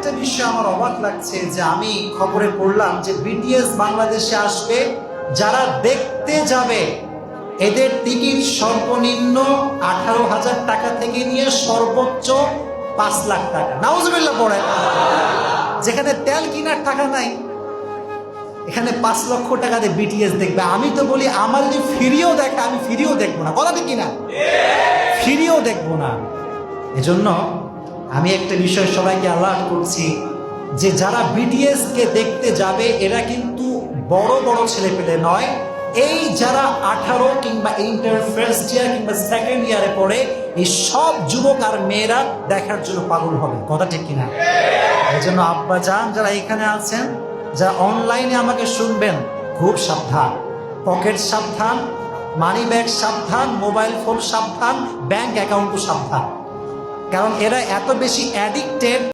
আরেকটা বিষয় আমার অবাক লাগছে যে আমি খবরে পড়লাম যে বিটিএস বাংলাদেশে আসবে, যারা দেখতে যাবে এদের টিকিট সর্বনিম্ন 18,000 টাকা থেকে নিয়ে সর্বোচ্চ 5 লাখ টাকা। নাউজুবিল্লাহ পড়ে। যেখানে তেল কেনার টাকা নাই, এখানে 5 লক্ষ টাকা দিয়ে বিটিএস দেখবে। আমি তো বলি আমার যদি ফ্রিও দেখে আমি ফ্রিও দেখবো না, কথা ঠিক কিনা? ফ্রিও দেখবো না। এজন্য আমি একটা বিষয় সবাইকে অ্যালার্ট করছি যে যারা বিটিএস কে দেখতে যাবে এরা কিন্তু বড় বড় ছেলেপেলে নয়, এই যারা 18 কিংবা ইন্টার ফার্স্ট ইয়ার কিংবা সেকেন্ড ইয়ারে পড়ে এই সব যুবক আর মেয়েরা দেখার জন্য পাগল হবে, কথা ঠিক কিনা? এই জন্য আব্বা জান যারা এখানে আছেন, যারা অনলাইনে আমাকে শুনবেন, খুব সাবধান, পকেট সাবধান, মানি ব্যাগ সাবধান, মোবাইল ফোন সাবধান, ব্যাংক অ্যাকাউন্টও সাবধান। কারণ এরা এত বেশি অ্যাডিক্টেড